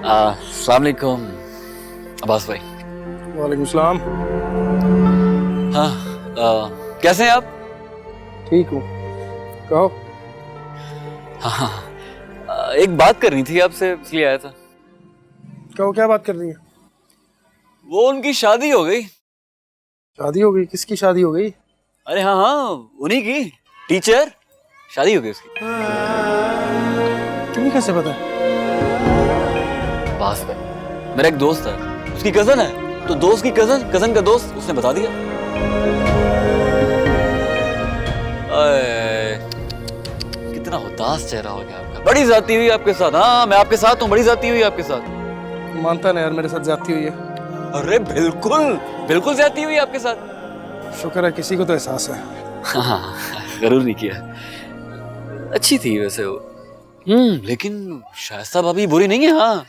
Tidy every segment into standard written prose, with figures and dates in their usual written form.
अस्सलाम वालेकुम अब्बास भाई। वालेकुम सलाम। हाँ, कैसे हैं आप? ठीक हूँ, कहो। हाँ, एक बात करनी थी आपसे, इसलिए आया था। कहो, क्या बात कर रही है? वो उनकी शादी हो गई। शादी हो गई? किसकी शादी हो गई? अरे हाँ हाँ, उन्हीं की, टीचर, शादी हो गई उसकी। तुम्हें कैसे पता है? अब्बास भाई, मेरा एक दोस्त है, उसकी कजन है, तो दोस्त की कजन, कजन का दोस्त, उसने बता दिया। कितना उदास चेहरा हो गया आपका। बड़ी जाती हुई आपके साथ। हाँ, मैं आपके साथ हूँ, बड़ी जाती हुई आपके साथ। मानता नहीं यार, मेरे साथ ज्यादती हुई है। अरे बिल्कुल बिल्कुल जाती हुई आपके साथ। शुक्र है किसी को तो एहसास है। हाँ, जरूर नहीं किया। अच्छी थी वैसे वो। लेकिन शाइस्ता भाभी बुरी नहीं है। हाँ।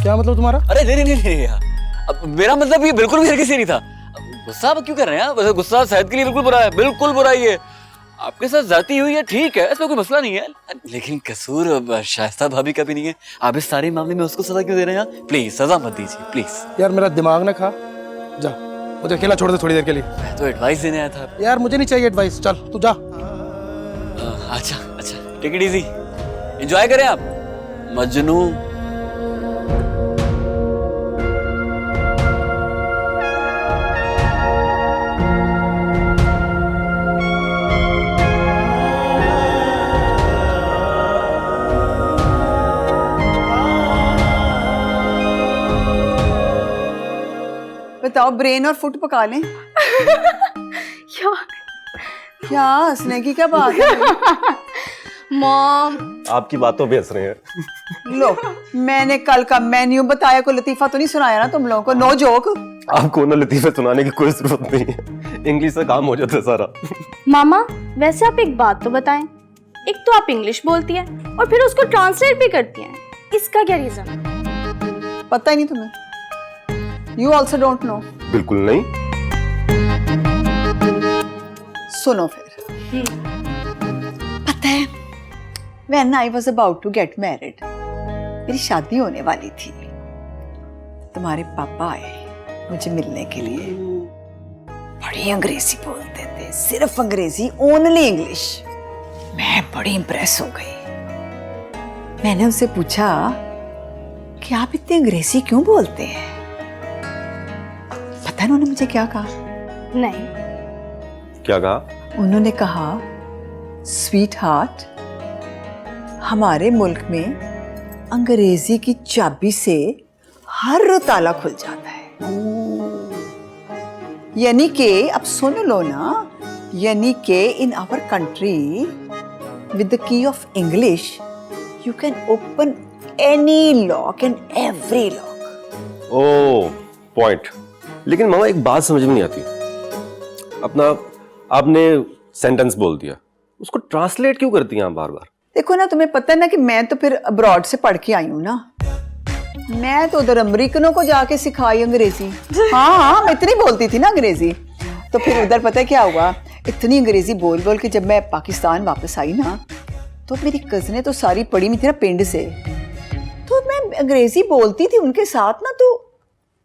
क्या मतलब तुम्हारा? अरे नहीं नहीं नहीं यार, अब मेरा मतलब ये बिल्कुल भी हरगिज़ नहीं था। अब गुस्सा आप क्यों कर रहे हैं? वैसे गुस्सा सेहत के लिए बिल्कुल बुरा है, बिल्कुल बुरा ही है। आपके साथ जाती हुई है, ठीक है, इसमें कोई मसला नहीं है, लेकिन कसूर अब शाइस्ता भाभी का भी नहीं है। आप इस सारे मामले में उसको सजा क्यों दे रहे हैं? प्लीज सजा मत दीजिए, प्लीज। यार मेरा दिमाग ना खा, जा मुझे अकेला छोड़ दे थोड़ी देर के लिए। मैं तो एडवाइस देने आया था। यार मुझे नहीं चाहिए एडवाइस, चल तू जा। अच्छा अच्छा, टेक इट इजी, एंजॉय करें आप मजनू। बताओ, ब्रेन और फुट पका लें? क्या हंसने की क्या बात है? मॉम, आपकी बातों पे हंस रहे हैं। लो, मैंने कल का मेन्यू बताया, कोई लतीफा तो नहीं सुनाया ना तुम लोगों को? No joke. आपको ना लतीफे सुनाने की कोई जरूरत नहीं है, इंग्लिश से काम हो जाता है सारा। मामा वैसे आप एक बात तो बताएं, एक तो आप इंग्लिश बोलती हैं और फिर उसको ट्रांसलेट भी करती हैं, इसका क्या रीजन? पता ही नहीं तुम्हें? You also don't know? बिल्कुल नहीं। सुनो फिर। पता है, when I was about to get married, मेरी शादी होने वाली थी, तुम्हारे पापा आए मुझे मिलने के लिए। बड़ी अंग्रेजी बोलते थे, सिर्फ अंग्रेजी, ओनली इंग्लिश। मैं बड़ी इंप्रेस हो गई। मैंने उनसे पूछा कि आप इतनी अंग्रेजी क्यों बोलते हैं? पता है उन्होंने मुझे क्या कहा? नहीं। क्या कहा? उन्होंने कहा, स्वीट हार्ट, हमारे मुल्क में अंग्रेजी की चाबी से हर ताला खुल जाता है। यानी कि, अब सुन लो ना, यानी कि in our country with the key of English you can open any lock and every lock. Oh, point. लेकिन मामा एक बात समझ में नहीं आती, अपना आपने सेंटेंस बोल दिया, उसको ट्रांसलेट क्यों करती हैं आप बार बार? देखो ना, तुम्हें पता है ना कि मैं तो फिर अब्रॉड से पढ़ के आई हूँ ना। मैं तो उधर अमेरिकनों को जाके सिखाई अंग्रेजी। हाँ, मैं इतनी बोलती थी ना अंग्रेजी। तो फिर उधर पता है क्या हुआ, इतनी अंग्रेजी बोल बोल के जब मैं पाकिस्तान वापस आई ना, तो मेरी कज़नें तो सारी पढ़ी हुई थी ना पिंड से, तो मैं अंग्रेजी बोलती थी उनके साथ ना, तो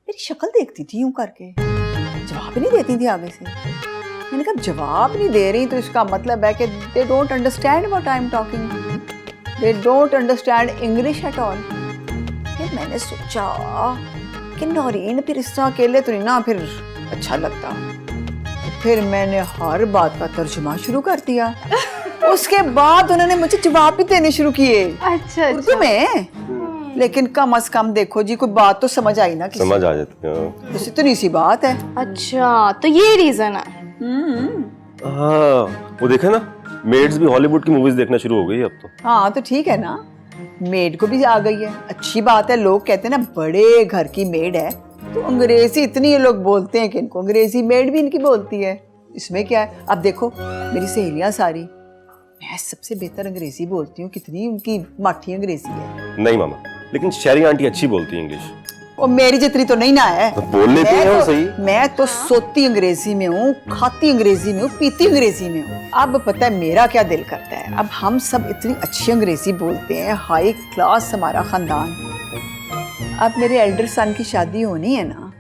मेरी शक्ल देखती थी यूं करके, जवाब नहीं देती थी आगे से। मैंने कहा, जवाब नहीं दे रही तो इसका मतलब है कि they don't understand what I am talking, they don't understand English at all. फिर मैंने सोचा कि नौरीन, फिर इस तरह अकेले तो नहीं ना फिर अच्छा लगता। फिर मैंने हर बात का तर्जुमा शुरू कर दिया। उसके बाद उन्होंने मुझे जवाब भी देने शुरू किए अच्छा उर्दू में। लेकिन कम से कम देखो जी, कोई बात तो समझ आई ना किसी। समझ आ जाती है। बस इतनी सी बात है। अच्छा, तो ये रीजन है। हाँ, वो देखा ना, मेड्स भी हॉलीवुड की मूवीज देखना शुरू हो गई अब तो। हाँ तो ठीक है ना, मेड को भी आ गई है, अच्छी बात है। लोग कहते हैं ना, बड़े घर की मेड है तो अंग्रेजी इतनी ये लोग बोलते हैं कि इनको अंग्रेजी मेड भी इनकी बोलती है, इसमें क्या है? अब देखो मेरी सहेलियां सारी, मैं सबसे बेहतर अंग्रेजी बोलती हूँ, कितनी उनकी माठी अंग्रेजी है। नहीं मामा, लेकिन शेरी आंटी अच्छी बोलती है इंग्लिश। वो मेरी जितनी तो नहीं ना है। तो बोल लेते हैं वो सही। मैं तो सोती अंग्रेजी में हूँ, खाती अंग्रेजी में हूँ, पीती अंग्रेजी में हूँ। अब पता है मेरा क्या दिल करता है, अब हम सब इतनी अच्छी अंग्रेजी बोलते हैं, हाई क्लास हमारा खानदान। अब मेरे एल्डर सन की शादी होनी है ना,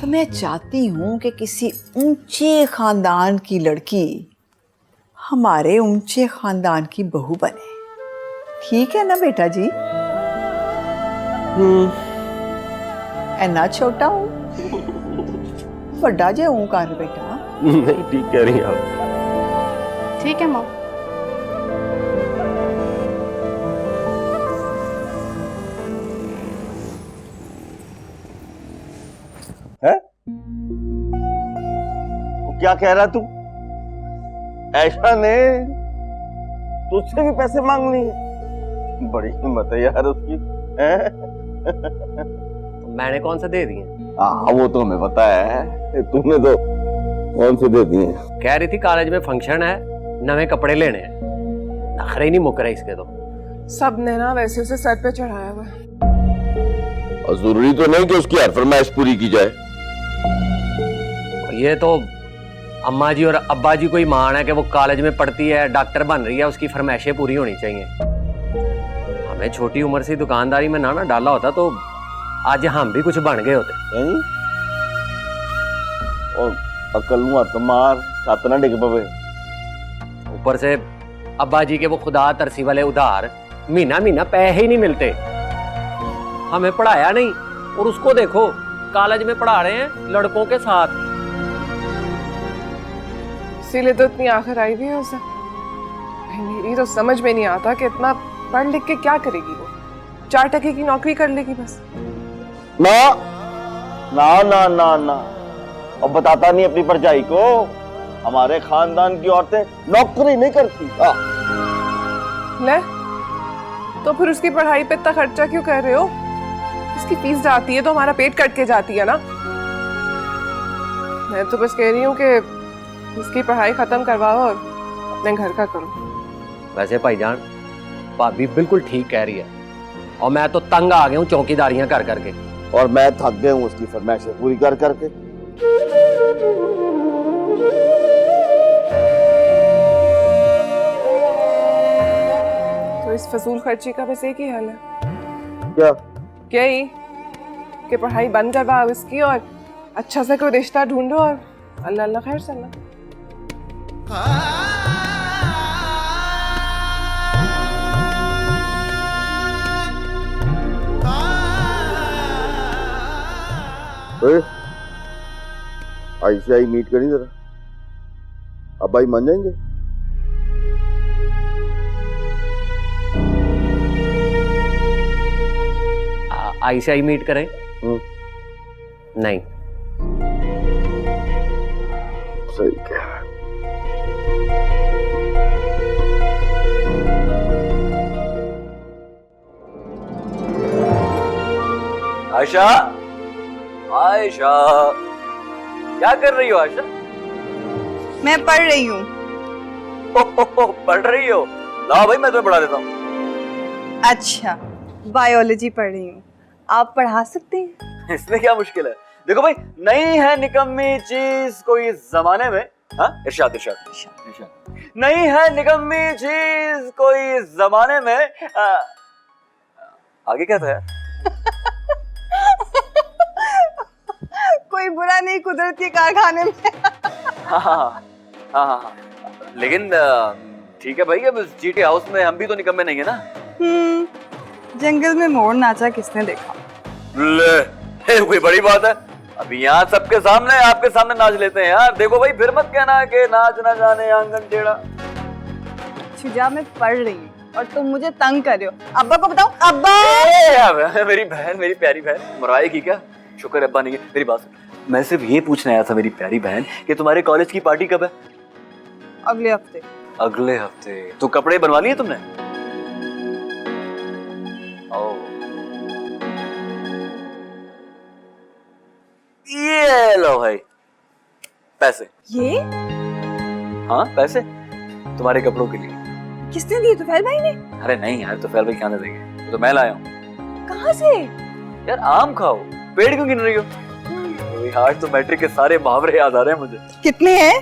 तो मैं चाहती हूँ कि किसी ऊंचे खानदान की लड़की हमारे ऊंचे खानदान की बहू बने। ठीक है ना बेटा जी? ऐना छोटा हूँ, बड़ा जे हूँ कर बेटा। नहीं ठीक कह रही हैं आप। ठीक है मॉम। है? क्या कह रहा तू? ऐशा ने तुझसे भी पैसे मांग लिए? बड़ी हिम्मत है यार उसकी। मैंने कौन सा दे दिए? हाँ वो तो हमें पता है, तूने तो कौन से दे दिए? कह रही थी कॉलेज में फंक्शन है, नवे कपड़े लेने हैं। नखरे ही नहीं मुक रहे इसके तो। सब ने ना वैसे उसे सर पे चढ़ाया हुआ है। और जरूरी तो नहीं कि उसकी हर फरमाइश पूरी की जाए। ये तो अम्मा जी और अब्बा जी को ही मान है कि वो कॉलेज में पढ़ती है, डॉक्टर बन रही है, उसकी फरमाइशें पूरी होनी चाहिए। हमें छोटी उम्र से दुकानदारी में ना डाला होता तो आज हम भी कुछ बन गए होते। और अकल मत मार, छत ना डिग पवे। ऊपर से अब्बा जी के वो खुदा तरसी वाले उधार, महीना महीना पैसे ही नहीं मिलते। हमें पढ़ाया नहीं और उसको देखो कॉलेज में पढ़ा रहे हैं लड़कों के साथ। इसीलिए तो इतनी आखिर आई भी है उसे। भाई मेरी तो समझ में नहीं आता कि इतना पढ़ लिख के क्या करेगी वो। 4 टके की नौकरी कर लेगी बस। ना ना ना ना ना, अब बताता नहीं अपनी परछाई को। हमारे खानदान की औरतें नौकरी नहीं करती। ले तो फिर उसकी पढ़ाई पे इतना खर्चा क्यों कर रहे हो? उसकी फीस जाती है तो हमारा पेट कट के जाती है ना। मैं तो बस कह रही हूँ कि उसकी पढ़ाई खत्म करवाओ और अपने घर का करो। वैसे भाईजान भाभी बिल्कुल ठीक कह रही है और मैं तो तंग आ गया हूँ चौकीदारियां कर करके। और मैं थक गया हूँ उसकी फरमाइशें पूरी कर करके। तो इस फजूल खर्ची का बस एक ही हल है। क्या? क्या ही कि पढ़ाई बंद करवाओ इसकी और अच्छा सा कोई रिश्ता ढूंढो और अल्लाह अल्लाह खैर सल्ला। आईसीआई मीट करी जरा, अब भाई मान जाएंगे? आईसीआई मीट करें? नहीं। सही क्या? आयशा, आयशा, क्या कर रही हो आयशा? मैं पढ़ रही हूँ। पढ़ रही हो? लाओ भाई मैं तुम्हें पढ़ा देता हूँ। अच्छा, बायोलॉजी पढ़ रही हूँ, आप पढ़ा सकते हैं? इसमें क्या मुश्किल है? देखो भाई, नहीं है निकम्मी चीज कोई जमाने में। हाँ, इरशाद इरशाद इरशाद। नहीं है निकम्मी चीज कोई जमाने में। आगे क्या था यार? कोई बुरा नहीं कुदरती कारखाने में। हाँ हाँ हाँ हाँ, लेकिन ठीक है भाई, अब जीटी हाउस में हम भी तो निकम्मे नहीं है ना। जंगल में मोर नाचा किसने देखा? ले, कोई बड़ी बात है? अभी यहाँ सबके सामने, आपके सामने नाच लेते हैं यार। देखो भाई, फिर मत कहना कि नाच ना जाने आंगन टेढ़ा। शुजा, मैं पढ़ रही हूँ और तुम मुझे तंग कर रहे हो। अब्बा को बताऊं? अब्बा! मेरी बहन, मेरी प्यारी बहन मुराई की क्या? शुक्र अब्बा नहीं है। मेरी बात सुन, मैं सिर्फ ये पूछने आया था मेरी प्यारी बहन कि तुम्हारे कॉलेज की पार्टी कब है? अगले हफ्ते। अगले हफ्ते? तो कपड़े बनवा लिए तुमने? ये लो भाई पैसे। ये? हाँ पैसे तुम्हारे कपड़ों के लिए। किसने दिए? तुफैल भाई ने? अरे नहीं यार, तो फैल भाई क्या देंगे, तो मैं लाया हूँ। कहाँ से? यार आम खाओ, पेड़ क्यों गिन रही हो? अरे आज तो मैट्रिक के सारे मुहावरे याद आ रहे हैं मुझे। कितने हैं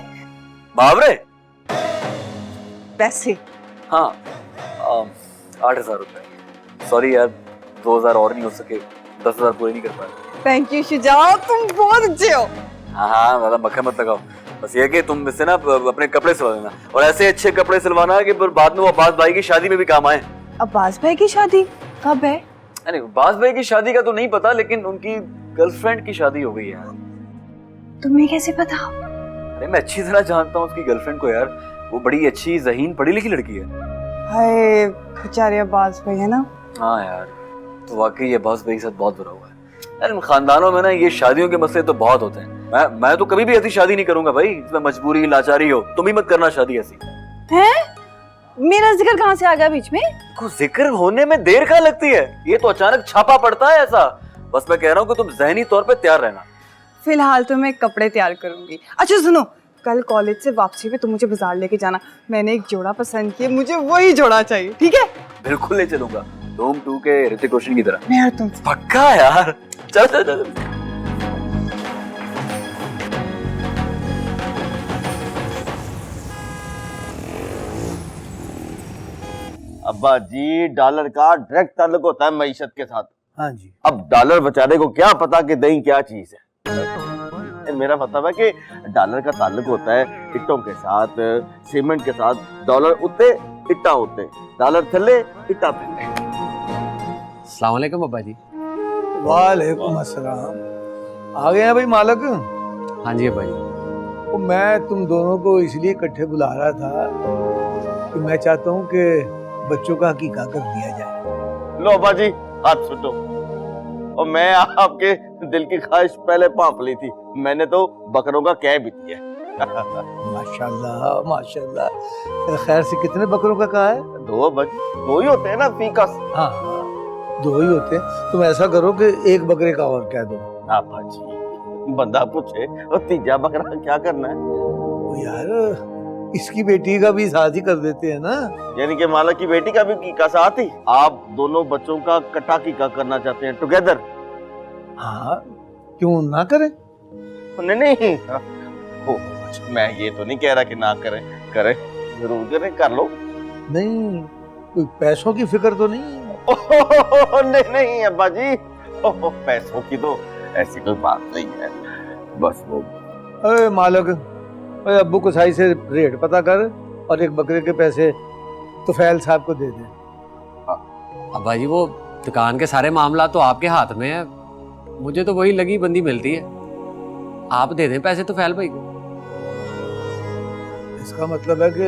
मुहावरे? पैसे? हाँ 8,000 रुपए। सॉरी यार 2,000 और नहीं हो सके, 10,000 पूरे नहीं कर पाए। थैंक यू शुजा, तुम बहुत अच्छे हो। हाँ ज्यादा मक्खन मत लगाओ, बस ये कि तुम इससे ना अपने कपड़े सिलवा देना, और ऐसे अच्छे कपड़े सिलवाना कि फिर बाद में वो अब्बास भाई की शादी में भी काम आए। अब्बास भाई की शादी कब है? अरे अब्बास भाई की शादी का तो नहीं पता, लेकिन उनकी गर्लफ्रेंड की शादी हो गई है। तुम्हें कैसे पता? अरे मैं अच्छी तरह जानता हूँ उसकी गर्लफ्रेंड को यार, वो बड़ी अच्छी ज़हीन पढ़ी लिखी लड़की है। हाय बेचारे अब्बास भाई, है ना? हाँ यार, तो वाकई ये अब्बास भाई के साथ बहुत बुरा हुआ है यार। इन खानदानों में ना ये शादियों के मसले तो बहुत होते हैं। मैं तो कभी भी ऐसी शादी नहीं करूंगा भाई जिसमें मजबूरी लाचारी हो। तुम ही मत करना शादी ऐसी। हैं? मेरा जिक्र कहाँ से आ गया बीच में? को जिक्र होने में देर कहाँ लगती है, ये तो अचानक छापा पड़ता है ऐसा। बस मैं कह रहा हूँ कि तुम ज़हनी तौर पे तैयार रहना। फिलहाल तो मैं कपड़े तैयार करूंगी। अच्छा सुनो, कल कॉलेज से वापसी पे तुम मुझे बाजार लेके जाना। मैंने एक जोड़ा पसंद किया, मुझे वही जोड़ा चाहिए, ठीक है? बिल्कुल ले चलूंगा, धूम 2 के ऋतिक रोशन की तरह। मैं और तुम। पक्का यार, चल चल चल। अब्बा जी, डॉलर का डायरेक्ट ताल्लुक होता है मईशत के साथ। हाँ जी। अब डॉलर बेचारे को क्या पता कि दही क्या चीज है। मेरा मतलब है कि डॉलर का ताल्लुक होता है इट्टों के साथ, सीमेंट के साथ। डॉलर उतने इट्टा होते, डॉलर थले इट्टा थले। अस्सलाम वालेकुम अब्बा जी। वालेकुम अस्सलाम। आ गए हैं भाई मालक? हाँ जी अब्बा जी। तो मैं तुम दोनों को इसलिए इकट्ठे बुला रहा था कि मैं चाहता हूँ कि बच्चों का हकीका कर दिया जाए। लो अब्बा जी, हाथ छुटो। और मैं आपके दिल की ख्वाहिश पहले भांप ली थी, मैंने तो बकरों का कह भी दिया। माशाल्लाह माशाल्लाह। खैर से कितने बकरों का कहा है? 2 अब्बा जी, 2 ही होते हैं ना फीकस। हाँ 2 ही होते हैं। तुम ऐसा करो कि 1 बकरे का और कह दो। अब्बा जी, बंदा पूछे और तीजा बकरा क्या करना है? तो यार इसकी बेटी का भी साथ ही कर देते हैं ना। यानी कि माला की बेटी का भी कीका साथ ही। आप दोनों बच्चों का कटा कीका करना चाहते हैं टुगेदर? हाँ क्यों ना करें? नहीं नहीं, ओ, मैं ये तो नहीं कह रहा कि ना करें, करें जरूर करें, कर लो। नहीं कोई पैसों की फिक्र तो नहीं? नहीं नहीं अब्बा जी, पैसों की तो ऐसी कोई बात नहीं है। बस वो अरे मालक, अरे अब्बू को सही से रेट पता कर और 1 बकरे के पैसे तुफैल साहब को दे दे। अब्बा जी वो दुकान के सारे मामला तो आपके हाथ में है, मुझे तो वही लगी बंदी मिलती है। आप दे दें पैसे तुफैल भाई को। इसका मतलब है कि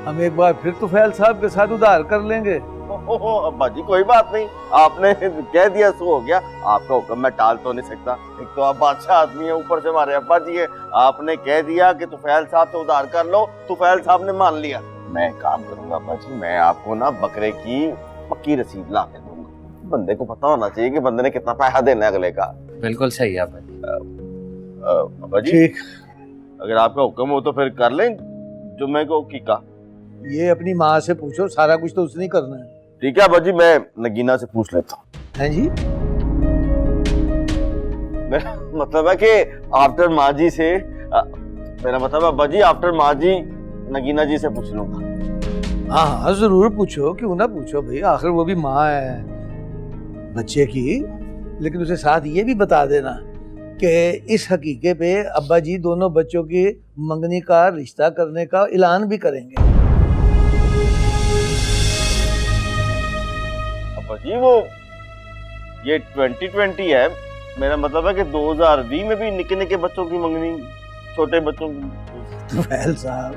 हम एक बार फिर तुफैल साहब के साथ उधार कर लेंगे। अब्बा जी कोई बात नहीं, आपने कह दिया सो हो गया। आपका हुक्म मैं टाल तो नहीं सकता। एक तो आप बादशाह आदमी है, ऊपर से हमारे अब्बा जी है। आपने कह दिया कि तुफैल साहब से उधार कर लो, तुफैल साहब ने मान लिया। मैं काम करूंगा अब्बा जी, मैं आपको ना बकरे की पक्की रसीद ला के दूंगा। बंदे को पता होना चाहिए कि बंदे ने कितना पैसा देना है अगले का। बिल्कुल सही है अब्बा जी। अब्बा जी ठीक, अगर आपका हुक्म हो तो फिर कर लें जुम्मे को कीका। ये अपनी माँ से पूछो, सारा कुछ तो उसने ही करना है। ठीक है अब्बा जी, मैं नगीना से पूछ लेता हूँ। हैं जी? मेरा मतलब है कि आफ्टर माजी से मेरा मतलब अब्बा जी आफ्टर माजी नगीना जी से पूछ लूंगा। हाँ हाँ जरूर पूछो, क्यों ना पूछो भाई, आखिर वो भी माँ है बच्चे की। लेकिन उसे साथ ये भी बता देना कि इस हकीके पे अब्बा जी दोनों बच्चों की मंगनी का रिश्ता करने का ऐलान भी करेंगे। अब्बा जी वो ये 2020 है, मेरा मतलब है कि 2020 में भी निके निके बच्चों की मंगनी, छोटे बच्चों की। तुफैल साहब,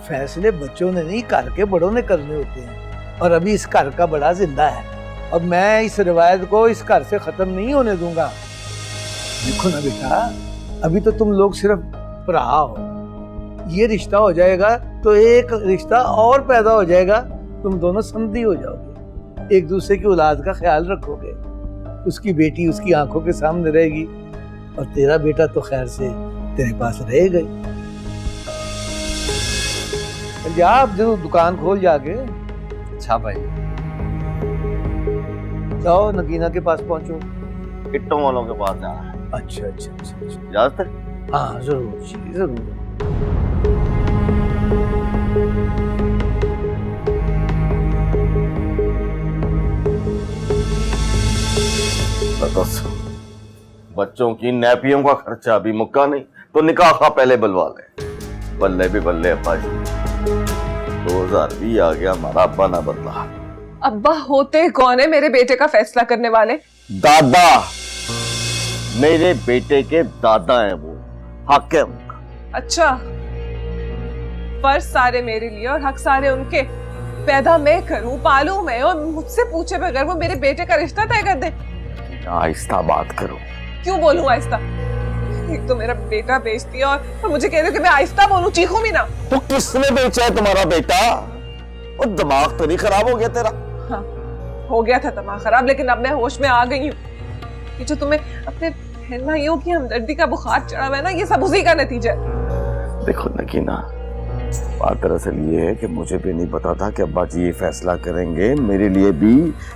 फैसले बच्चों ने नहीं घर के बड़ों ने करने होते हैं, और अभी इस घर का बड़ा जिंदा है। अब मैं इस रिवायत को इस घर से खत्म नहीं होने दूंगा। देखो ना बेटा, अभी तो तुम लोग सिर्फ भरा हो, ये रिश्ता हो जाएगा तो एक रिश्ता और पैदा हो जाएगा, तुम दोनों समधी हो जाओगे, एक दूसरे की औलाद का ख्याल रखोगे। उसकी बेटी उसकी आंखों के सामने रहेगी और तेरा बेटा तो खैर से तेरे पास रहेगा ही। जा आप जरूर दुकान खोल जाके। अच्छा भाई। जाओ नगीना के पास पहुंचो। किट्टों वालों के पास जाना है। अच्छा अच्छा अच्छा अच्छा। इजाजत है? हाँ जरूर जी जरूर। बच्चों की नैपियों का खर्चा अभी मुक्का नहीं तो निकाह का पहले बुलवा ले। बल्ले भी बल्ले अब्बा जी, 2000 भी आ गया, हमारा अब्बा ना बदला। अब्बा होते कौन है मेरे बेटे का फैसला करने वाले? दादा, मेरे बेटे के दादा हैं वो, हक है उनका। अच्छा, फर्ज सारे मेरे लिए और हक सारे उनके। पैदा मैं करूं, पालूं मैं, और मुझसे पूछे बगैर वो मेरे बेटे का रिश्ता तय कर दे। आहिस्ता बात करो। क्यों बोलूं आहिस्ता? एक तो मेरा बेटा बेचती है और मुझे कह रहे हो कि मैं आहिस्ता बोलूं, चीखूं भी ना। तो किसने बेचा है तुम्हारा बेटा? और दिमाग तो नहीं खराब हो गया तेरा? हाँ, हो गया था दिमाग खराब, लेकिन अब मैं होश में आ गई हूँ। ये जो तुम्हें अपने बहन भाइयों की हमदर्दी का बुखार चढ़ा हुआ है ना, ये सब उसी का नतीजा है। देखो नगीना, बात दरअसल ये है कि मुझे भी नहीं पता था कि अब्बा जी ये फैसला करेंगे। मेरे लिए भी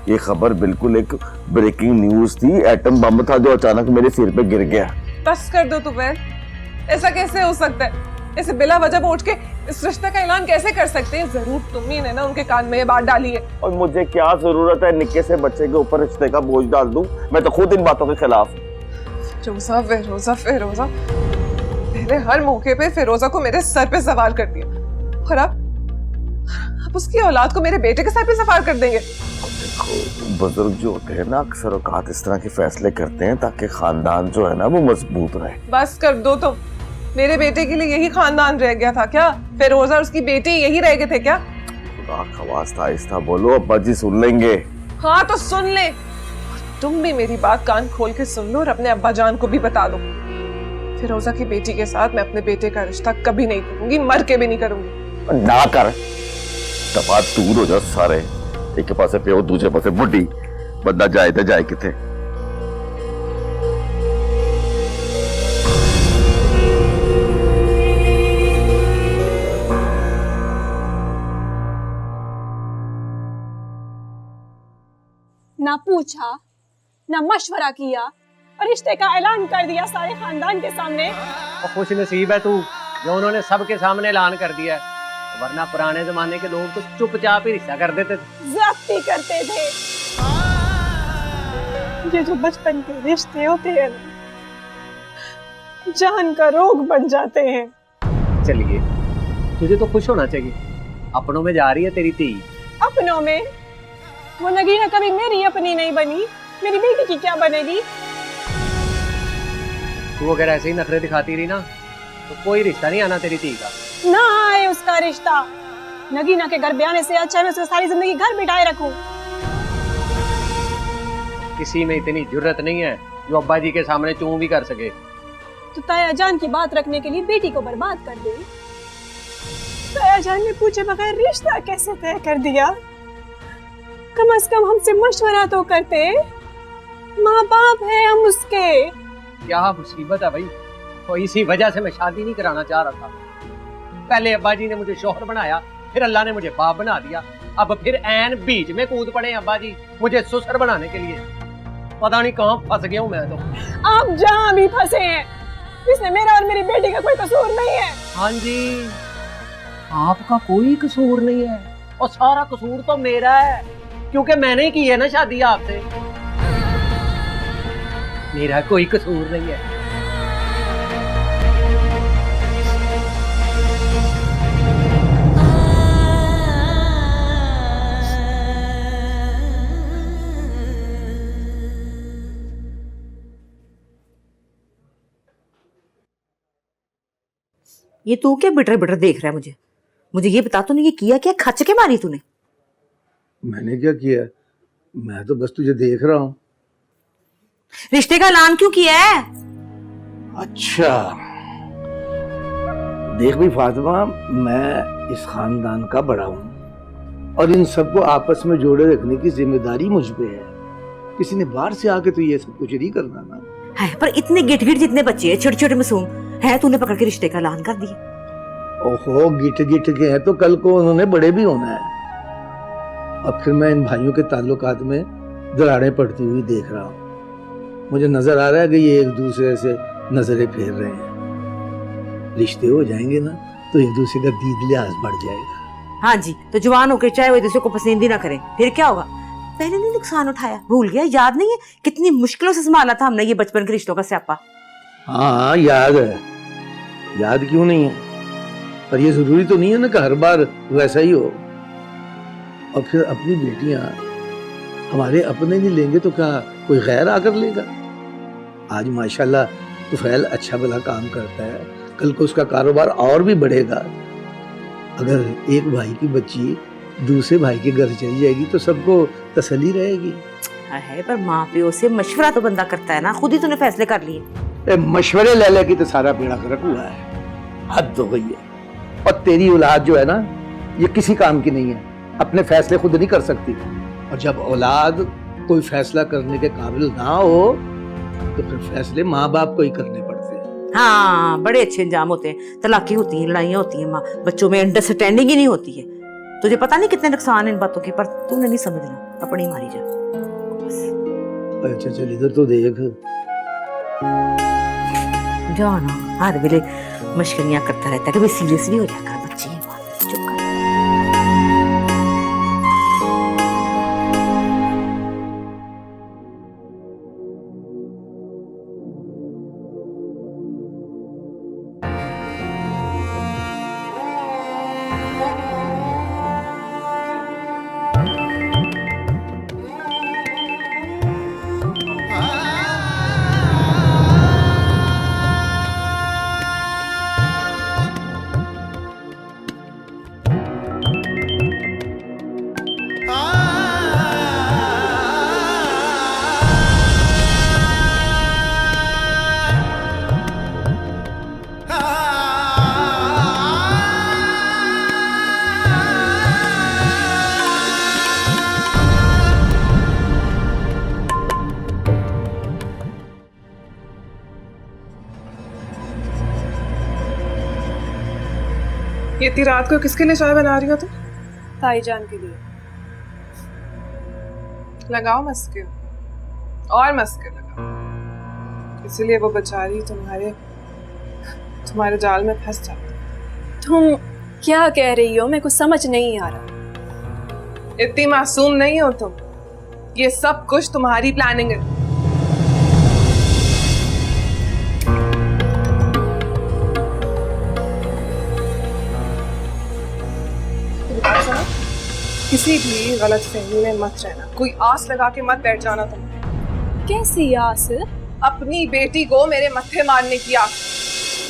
ये खबर बिल्कुल एक ब्रेकिंग न्यूज थी, एटम बम था जो अचानक मेरे सिर पे गिर गया। बस कर दो तुफैल, ऐसा कैसे हो सकता है? ऐसे बिला वजह उठ के इस रिश्ते का ऐलान कैसे कर सकते हैं? जरूर तुम ही ने ना उनके कान में ये बात डाली है। और मुझे क्या जरूरत है निक्के से बच्चे के ऊपर रिश्ते का बोझ डाल दूं? मैं तो खुद इन बातों के खिलाफ हूं। फिरोजा फिरोजा फिरोजा, मैंने हर मौके पे फिरोजा को मेरे सर पे सवार कर दिया, और अब उसकी औलाद को मेरे बेटे के सर पे सवार कर देंगे। देखो, बुजुर्ग जो होते हैं ना, अक्सर औकात इस तरह के फैसले करते हैं ताकि खानदान जो है ना वो मजबूत रहे। बस कर दो तुम। मेरे बेटे के लिए यही खानदान रह गया था क्या? फिरोजा और उसकी बेटी यही रह गए थे क्या? खुदा का वास्ता आहिस्ता बोलो, अब्बा जी सुन लेंगे। हाँ तो सुन ले, तुम भी मेरी बात कान खोल के सुन लो और अपने अब्बा जान को भी बता दो। फिरोजा की बेटी के साथ मैं अपने बेटे का रिश्ता कभी नहीं करूंगी, मर के भी नहीं करूंगी। ना कर, दफा दूर हो जा सारे। एक के पास प्यो, दूसरे पास बुढ़ी, बंदा जाए तो जाए किथे। ना पूछा, ना मशवरा किया और रिश्ते का ऐलान कर दिया सारे खानदान के सामने। और खुश नसीब है तू जो उन्होंने सबके सामने ऐलान कर दिया है, वरना पुराने जमाने के लोग तो चुपचाप ही रिश्ता कर देते थे, ज्यादती करते थे। ये जो बचपन के रिश्ते होते हैं ना, जान का रोग बन जाते हैं। चलिए, तुझे तो खुश होना चाहिए, अपनों में जा रही है तेरी धी। अपनों में? वो नगीना कभी मेरी अपनी नहीं बनी, मेरी बेटी की क्या बनेगी? तू अगर ऐसे ही नखरे दिखाती रही ना तो कोई रिश्ता नहीं आना तेरी धी का। ना आए उसका रिश्ता। नगीना के घर ब्याने से अच्छा मैं उसको सारी जिंदगी घर बिठाए रखूं। किसी में इतनी जुर्रत नहीं है जो अब्बा जी के सामने चूं भी कर सके। तो ताया जान की बात रखने के लिए बेटी को बर्बाद कर दे। ताया जान ने पूछे बगैर रिश्ता कैसे तय कर दिया? कम से कम हमसे मशवरा तो करते। माँ बाप है हम उसके। क्या मुसीबत है भाई, तो इसी वजह से मैं शादी नहीं कराना चाह रहा था। पहले अब्बा जी ने मुझे शौहर बनाया, फिर अल्लाह ने मुझे बाप बना दिया, अब फिर ऐन बीच में कूद पड़े अब्बा जी मुझे ससुर बनाने के लिए। पता नहीं कहाँ फंस गया हूँ मैं तो। आप जहाँ भी फंसे हैं, इसमें मेरा और मेरी बेटी का कोई कसूर नहीं है। हाँ जी, आपका कोई कसूर नहीं है और सारा कसूर तो मेरा है, क्योंकि मैंने ही की है ना शादी आपसे। मेरा कोई कसूर नहीं है। ये तू क्या बिटर बिटर देख रहा है मुझे? मुझे ये बता, तूने ये किया क्या? खच के मारी तूने? मैंने क्या किया? मैं तो बस तुझे देख रहा हूँ। रिश्ते का ऐलान क्यों किया है? अच्छा, देख भी फातिमा, मैं इस खानदान का बड़ा हूँ और इन सबको आपस में जोड़े रखने की जिम्मेदारी मुझ पे है। किसी ने बाहर से आके तो ये सब कुछ नहीं करना ना है। पर इतने गिट गिट जितने बच्चे हैं, छोटे छोटे मासूम है, तूने पकड़ के रिश्ते का ऐलान कर दिया। ओहो, गिट गिट के हैं तो कल को उन्होंने बड़े भी होना है। अब फिर मैं इन भाइयों के ताल्लुकात में दरारें पड़ती हुई देख रहा हूँ। मुझे नजर आ रहा है कि ये एक दूसरे से नजरें फेर रहे हैं। रिश्ते हो जाएंगे ना तो एक दूसरे का दीद लिहाज बढ़ जाएगा। हाँ जी, तो जवान होकर चाहे वो एक दूसरे को पसंद ही ना करें, फिर क्या होगा? पहले नहीं नुकसान उठाया, भूल गया, याद नहीं है कितनी मुश्किलों से संभाला था हमने ये बचपन के रिश्तों का स्यापा। हाँ याद है, याद क्यों नहीं है, पर ये जरूरी तो नहीं है ना कि हर बार वैसा ही हो। और फिर अपनी बेटियां हमारे अपने नहीं लेंगे तो क्या कोई गैर आकर लेगा? आज माशाल्लाह तुफैल अच्छा भला काम करता है, कल को उसका कारोबार और भी बढ़ेगा। अगर एक भाई की बच्ची दूसरे भाई के घर चली जाएगी तो सबको तसल्ली रहेगी। है पर माँ प्यो से मशवरा तो बंदा करता है ना, खुद ही तूने फैसले कर लिए। मशवरे ले ले की तो सारा बेड़ा गर्क हुआ है, हद हो गई है। और तेरी औलाद जो है ना, ये किसी काम की नहीं है, अपने फैसले खुद नहीं कर सकती। और जब औलाद कोई फैसला करने के काबिल ना हो तो फिर फैसले माँ बाप को ही करने पड़ते हैं। हाँ, बड़े अच्छे इंजाम होते हैं, तलाकी होती है, लड़ाइयाँ होती है, माँ बच्चों में अंडरस्टैंडिंग ही नहीं होती है। तुझे पता नहीं कितने नुकसान इन बातों के, पर तूने नहीं समझना, अपनी मारी जा। अच्छा चल इधर तो देख। जाना हर वेले मशकरियां करता रहता है, कभी सीरियस भी हो जाकर बच्चे हैं, चुप कर। ये इतनी रात को किसके लिए चाय बना रही हो तुम? ताईजान के लिए। लगाओ मस्के और मस्के लगाओ, इसीलिए वो बेचारी तुम्हारे जाल में फंस जाती। तुम क्या कह रही हो, मेरे को समझ नहीं आ रहा। इतनी मासूम नहीं हो तुम, ये सब कुछ तुम्हारी प्लानिंग है। किसी भी गलत फहमी में मत रहना, कोई आस लगा के मत बैठ जाना तुम। कैसी आस? अपनी बेटी को मेरे मत्थे मारने की आस।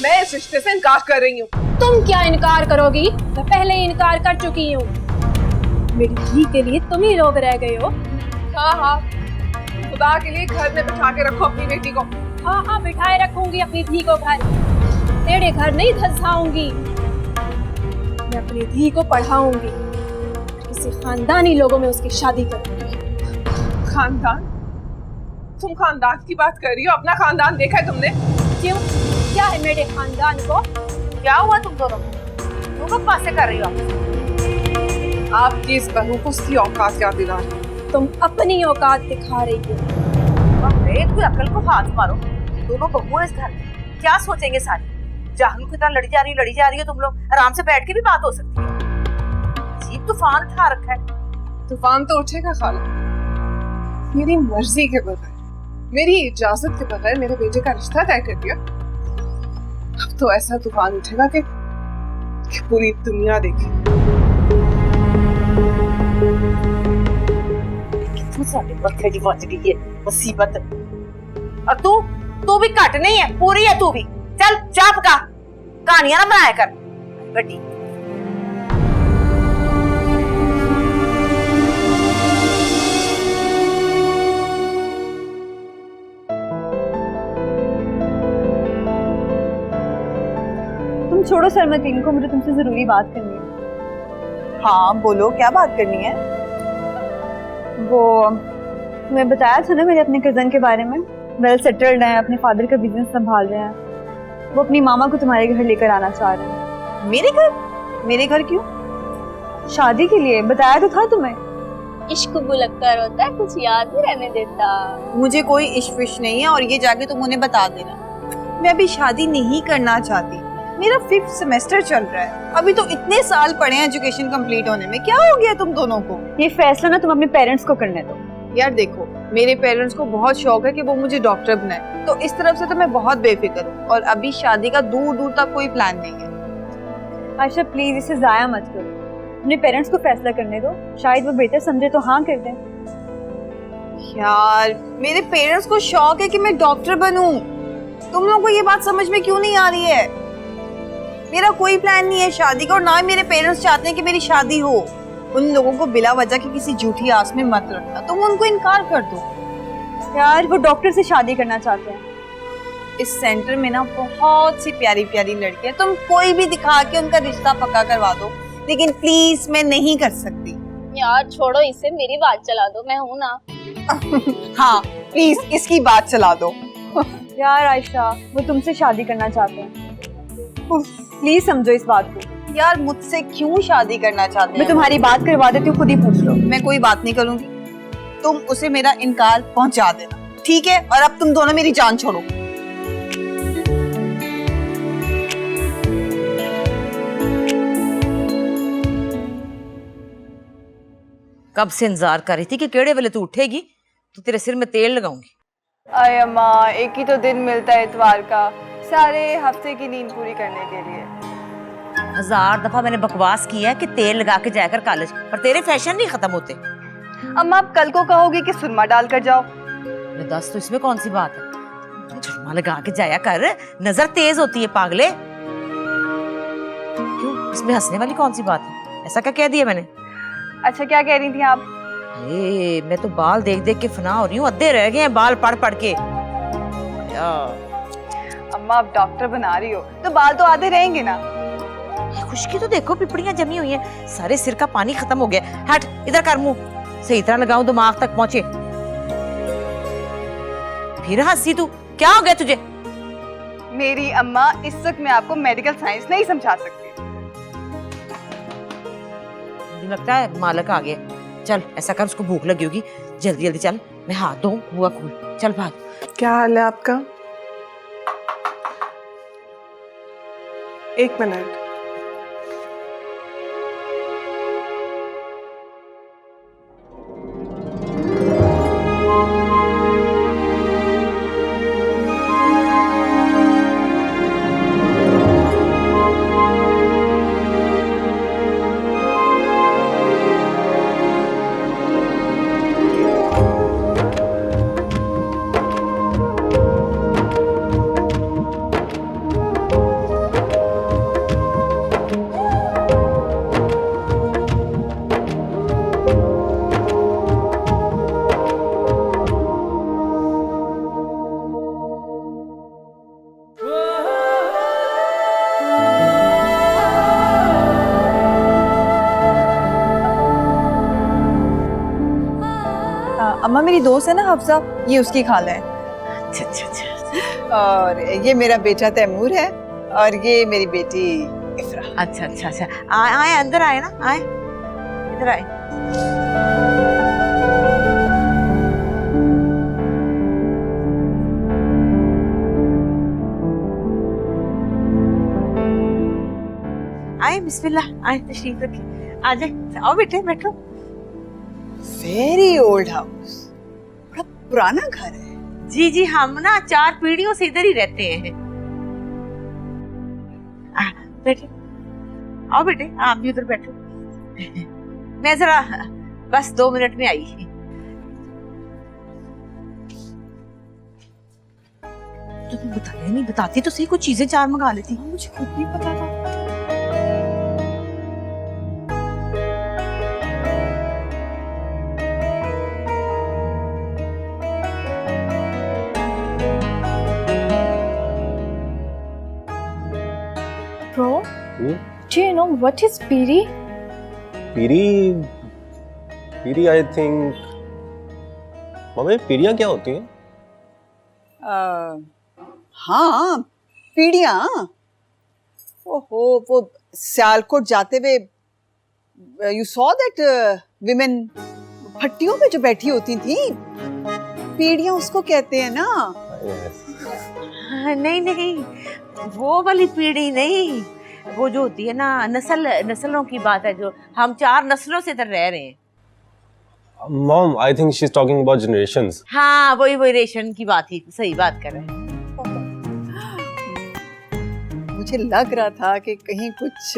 मैं इस रिश्ते से इनकार कर रही हूँ। तुम क्या इनकार करोगी? मैं पहले ही इनकार कर चुकी हूँ। मेरी धी के लिए तुम ही लोग रह गए हो। हाँ हाँ, खुदा के लिए घर में बिठा के रखो अपनी बेटी को। हाँ हाँ, बिठाए रखूंगी अपनी धी को घर, तेरे घर नहीं धंसाऊंगी। मैं अपनी धी को पढ़ाऊंगी, किसी खानदानी लोगों में उसकी शादी करूंगी। खानदान? तुम खानदान की बात कर रही हो? अपना खानदान देखा है तुमने? क्यों, क्या है मेरे खानदान को? क्या हुआ तुम दोनों को? तुम लोग बातें कर रही हो? आपकी इस बहू को उसकी औकात याद दिला रही है। तुम अपनी औकात दिखा रही हो। अरे कोई अकल को हाथ मारो, दोनों बहुएं इस घर में, क्या सोचेंगे सारे? जाहल की तरह लड़ी जा रही हो तुम लोग, आराम से बैठ के भी बात हो सकती है। अजीब तूफान था रखा है। तूफान तो उठेगा खाला, मेरी मर्जी के बगैर, मेरी इजाजत के बगैर मेरे बेटे का रिश्ता तय कर दिया। अब तो ऐसा तूफान उठेगा कि पूरी दुनिया देखे। मुसीबत। और तू भी घट नहीं है, पूरी है तू भी। चल चाप का कहानियां ना बनाया कर बड़ी। तुम छोड़ो सरमतीन को, मुझे तुमसे जरूरी बात करनी है। हाँ बोलो, क्या बात करनी है? वो तुम्हें बताया था ना मैंने अपने कजन के बारे में, वेल सेटल्ड हैं, अपने फादर का बिजनेस संभाल रहे हैं। वो अपनी मामा को तुम्हारे घर लेकर आना चाह रहे हैं। मेरे घर? मेरे घर क्यों? शादी के लिए, बताया तो था तुम्हें। इश्क बुलक कर होता है, कुछ याद नहीं रहने देता। मुझे कोई इश्क विश नहीं है और ये जाके तुम उन्हें बता देना। मैं अभी शादी नहीं करना चाहती। मेरा 5th सेमेस्टर चल रहा है, अभी तो इतने साल पड़े हैं एजुकेशन कंप्लीट होने में। क्या हो गया तुम दोनों को? ये फैसला ना तुम अपने पेरेंट्स को करने दो। यार देखो, मेरे पेरेंट्स को बहुत शौक है कि वो मुझे डॉक्टर बनाए, तो इस तरफ से तो मैं बहुत बेफिक्र हूँ और अभी शादी का दूर दूर तक कोई प्लान नहीं है। आयशा प्लीज इसे जाया मत करो, अपने पेरेंट्स को फैसला करने दो, शायद वो बेहतर समझे तो हाँ कर दें। यार मेरे पेरेंट्स को शौक है कि मैं डॉक्टर बनूं, तुम लोगों को ये बात समझ में क्यों नहीं आ रही है? मेरा कोई प्लान नहीं है शादी का और ना ही मेरे पेरेंट्स चाहते हैं कि मेरी शादी हो। उन लोगों को बिला वजह की किसी झूठी आस में मत रखना, तुम उनको इनकार कर दो। यार वो डॉक्टर से शादी करना चाहते हैं। इस सेंटर में ना बहुत सी प्यारी प्यारी लड़कियां, तुम कोई भी दिखा के उनका रिश्ता पक्का करवा दो, लेकिन प्लीज मैं नहीं कर सकती। यार छोड़ो इसे, मेरी बात चला दो, मैं हूं ना। हाँ प्लीज इसकी बात चला दो। यार आयशा वो तुमसे शादी करना चाहते हैं, प्लीज समझो इस बात को। यार मुझसे क्यों शादी करना चाहते हैं? मैं तुम्हारी बात करवा देती हूँ, खुद ही पूछ लो। मैं कोई बात नहीं करूंगी, तुम उसे मेरा इनकार पहुंचा देना, ठीक है? और अब तुम दोनों मेरी जान छोड़ो। कब से इंतजार कर रही थी कि केड़े वेले तू उठेगी तो तेरे सिर में तेल लगाऊंगी। अरे अम्मा, एक ही तो दिन मिलता है इतवार का, सारे हफ्ते की नींद पूरी करने के लिए। 1000 दफा मैंने बकवास किया है कि तेल लगा के जाकर कॉलेज, पर तेरे फैशन नहीं खत्म होते। अम्मा आप कल को कहोगे कि सुरमा डाल कर जाओ। मैं दस तो इसमें कौन सी बात है, चश्मा लगा के जाया कर, नजर तेज होती है पागले। क्यों इसमें हंसने वाली कौन सी बात है? ऐसा क्या कह दिया मैंने? अच्छा क्या कह रही थी आप? मैं तो बाल देख देख के फना हो रही हूँ, अद्धे रह गए हैं बाल पढ़ पढ़ के। अम्मा आप डॉक्टर बना रही हो तो बाल तो आधे रहेंगे ना। खुशकी तो देखो, पिपड़ियां जमी हुई हैं, सारे सिर का पानी खत्म हो गया। हट इधर कर, मुंह सही तरह लगाऊं दिमाग तक पहुंचे। फिर हंसी तू, क्या हो गया तुझे? मेरी अम्मा इस वक्त मैं आपको मेडिकल साइंस नहीं समझा सकती। मुझे लगता है मालक आ गया। चल ऐसा कर, उसको भूख लगी होगी, जल्दी जल्दी चल, मैं हाथ धोऊं, बुआ खोल, चल भाग। क्या हाल है आपका? एक मिनट। अम्मा मेरी दोस्त है ना हफ्सा, ये उसकी खाला है। अच्छा अच्छा अच्छा और ये मेरा बेटा तैमूर है और ये मेरी बेटी इफ्रा। अच्छा अच्छा अच्छा, आए आए अंदर आए ना, आए इधर आए। आए बिस्मिल्लाह, आए तशरीफ रखिए, आ जाए, आओ बेटे बैठो। वेरी ओल्ड हाउस, बड़ा पुराना घर है। जी जी, हम ना 4 पीढ़ियों से इधर ही रहते हैं। बैठे, आओ बेटे, आप भी उधर बैठो। मैं जरा बस 2 मिनट में आई। तुम्हें बताया नहीं, बताती तो सही, कुछ चीजें 4 मंगा लेती। मुझे खुद नहीं पता था। Bro, do you know what is piri? पीरी आई थिंक। मम्मी पीढ़ियाँ क्या होती हैं? हाँ पीढ़ियाँ। ओहो, वो सियालकोट जाते हुए यू सॉ दैट विमेन भट्टियों पे जो बैठी होती थी, पीढ़ियां उसको कहते हैं ना। नहीं नहीं, वो वाली पीढ़ी नहीं, वो जो होती है ना, नस्लों की बात है, जो हम 4 नस्लों से इधर रह रहे हैं। Mom, I think she is talking about generations. हाँ, वही रेशन की बात ही, सही बात कर रहे हैं। मुझे लग रहा था कि कहीं कुछ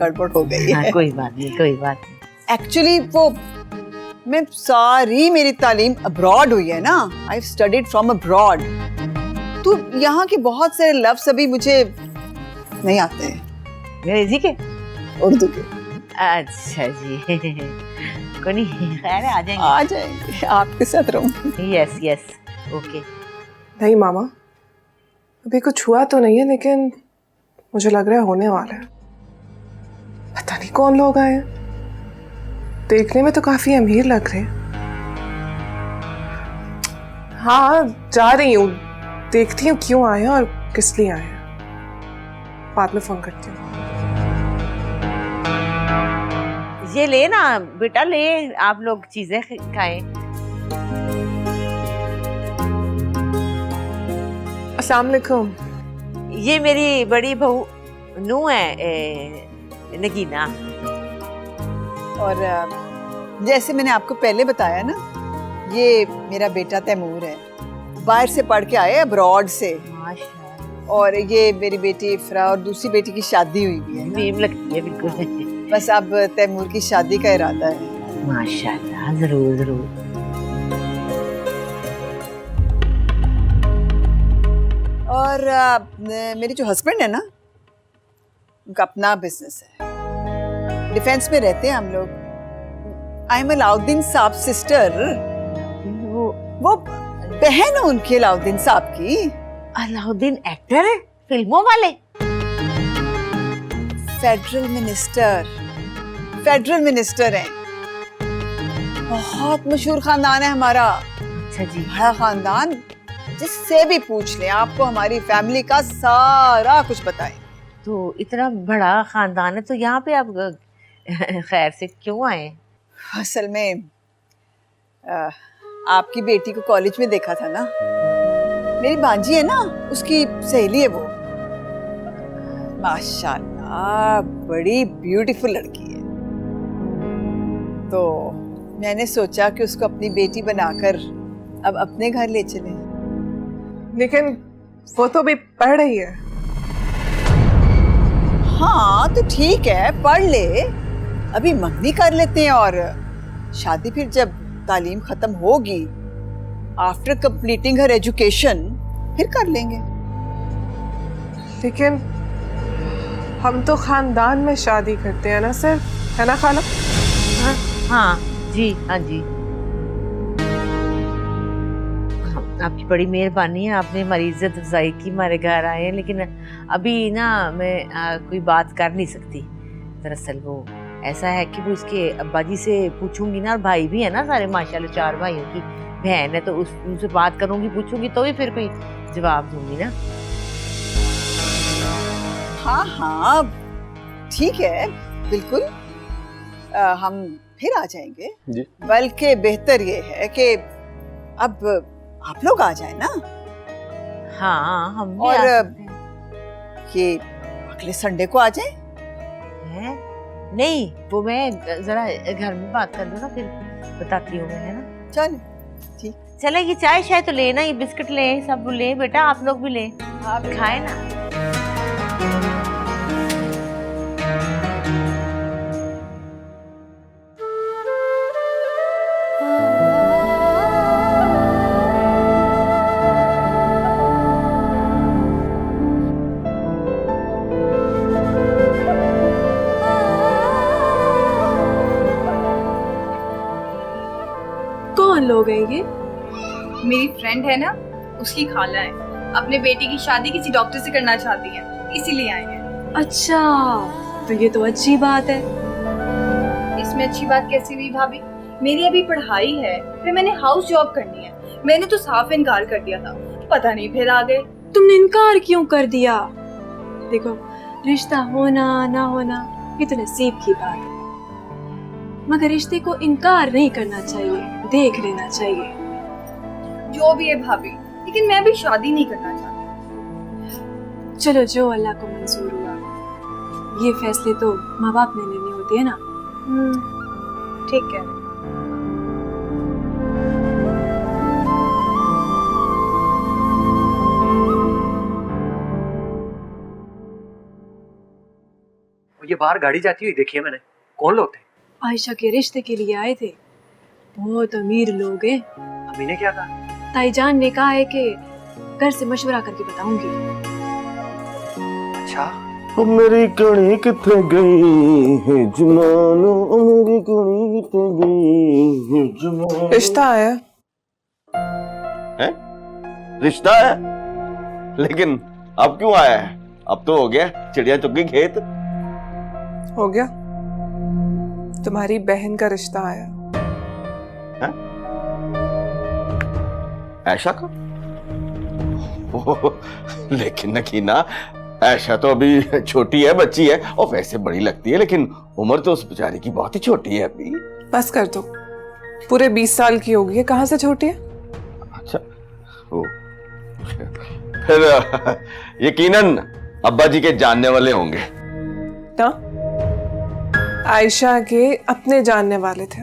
गड़बड़ हो गई है। कोई बात नहीं, कोई बात नहीं। एक्चुअली वो मेरी तालीम अब्रॉड हुई है ना, आई स्टडीड फ्रॉम अब्रॉड, तो यहाँ के बहुत सारे लफ्ज अभी मुझे नहीं आते हैं। अंग्रेजी के, उर्दू के। अच्छा जी। कोई नहीं, खैर आ जाएंगे, आपके साथ रहूंगी। Yes yes, okay. नहीं मामा, अभी कुछ हुआ तो नहीं है, लेकिन मुझे लग रहा है होने वाला है। पता नहीं कौन लोग आए हैं, देखने में तो काफी अमीर लग रहे हैं। हाँ, जा रही हूँ, देखती हूँ क्यों आए हैं और किस लिए आए हैं। बाद में फोन करती हूँ। ये ले ना बेटा, ले, आप लोग चीजें खाएं। अस्सलाम वालेकुम। ये मेरी बड़ी बहू नू है, नगीना। और जैसे मैंने आपको पहले बताया ना, ये मेरा बेटा तैमूर है, बाहर से पढ़ के आए, अब्रॉड से। माशाल्लाह। और ये मेरी बेटी इफ्रा, और दूसरी बेटी की शादी हुई भी है। मीम लगती है बिल्कुल। बस अब तैमूर की शादी का इरादा है। माशाल्लाह, जरूर जरूर। और मेरे जो हस्बैंड है ना, उनका अपना बिजनेस है, डिफेंस में रहते हैं हम लोग। आई एम अलाउद्दीन साहब सिस्टर, वो बहन है उनकी, अलाउद्दीन साहब की। अलाउद्दीन एक्टर है, फिल्मों वाले? फेडरल मिनिस्टर हैं। बहुत मशहूर खानदान है हमारा। अच्छा जी। बड़ा खानदान, जिससे भी पूछ लें आपको हमारी फैमिली का सारा कुछ बताएं। तो इतना बड़ा खानदान है, तो यहाँ पे आप खैर से क्यों आए? असल में आपकी बेटी को कॉलेज में देखा था ना, मेरी बांजी है ना, उसकी सहेली है वो। माशाल्लाह, बड़ी ब्यूटीफुल लड़की है। तो मैंने सोचा कि उसको अपनी बेटी बनाकर अब अपने घर ले चले। लेकिन वो तो भी पढ़ रही है। हाँ तो ठीक है, पढ़ ले, अभी मंगनी कर लेते हैं, और शादी फिर जब तालीम खत्म होगी, आफ्टर कंप्लीटिंग हर एजुकेशन, फिर कर लेंगे। लेकिन हम तो खानदान में शादी करते हैं ना सर, है ना खाला? हाँ जी, हाँ जी। आपकी बड़ी मेहरबानी है, आपने हमारी इज्जत अफजाई की, हमारे घर आए हैं। लेकिन अभी ना मैं कोई बात कर नहीं सकती। दरअसल वो ऐसा है कि वो इसके अब्बा जी से पूछूंगी ना, और भाई भी है ना सारे, माशाल्लाह 4 भाइयों की बहन है, तो उनसे बात करूंगी, पूछूंगी, तो ही फिर कोई जवाब दूंगी ना। हाँ हाँ ठीक है, बिल्कुल, हम फिर आ जाएंगे जी। बल्कि बेहतर ये है कि अब आप लोग आ जाए ना। हाँ, हम भी और आ सकते हैं। ये अगले संडे को आ जाए। हैं? नहीं, वो मैं जरा घर में बात कर लूँ ना, फिर बताती हूँ मैं, है ना? चल ठीक। चले, ये चाय शाय तो लेना, ये बिस्किट ले, सब ले बेटा, आप लोग भी ले, आप खाए ना। कौन लोग हैं ये? मेरी फ्रेंड है ना, उसकी खाला है, अपने बेटे की शादी किसी डॉक्टर से करना चाहती है, इसीलिए आए हैं। अच्छा, तो ये तो अच्छी बात है। इसमें अच्छी बात कैसी हुई भाभी? मेरी अभी पढ़ाई है, फिर मैंने हाउस जॉब करनी है। मैंने तो साफ इनकार कर दिया था, पता नहीं फिर आ गए। तुमने इनकार क्यों कर दिया? देखो, रिश्ता होना ना होना ये तो नसीब की बात है। मगर रिश्ते को इनकार नहीं करना चाहिए, देख लेना चाहिए। जो भी है भाभी, लेकिन मैं भी शादी नहीं करना चाहती। चलो जो अल्लाह को मंजूर हुआ, ये फैसले तो माँ बाप ने लेने होते हैं ना। ठीक है। ये बाहर गाड़ी जाती हुई देखी है मैंने। कौन लोग थे? आयशा के रिश्ते के लिए आए थे, बहुत अमीर लोग हैं। अम्मी ने क्या कहा? ताईजान ने कहा है कि घर से मशवरा करके बताऊंगी। अच्छा, ओ मेरी कणी किथे गई है जमानो, ओ मेरी कणी किथे गई है जमानो। रिश्ता आया है? रिश्ता है? लेकिन अब क्यों आया है? अब तो हो गया, चिड़िया चुग गई खेत। हो गया, तुम्हारी बहन का रिश्ता आया। है? ऐशा का? ओह, लेकिन नकीना, ऐशा तो अभी छोटी है, बच्ची है, और वैसे बड़ी लगती है, लेकिन उम्र तो उस बेचारी की बहुत ही छोटी है अभी। बस कर दो, पूरे 20 साल की होगी है, कहाँ से छोटी है? अच्छा, ओ, फिर यकीनन अब्बा जी के जानने वाले होंगे ना, आयशा के अपने जानने वाले थे।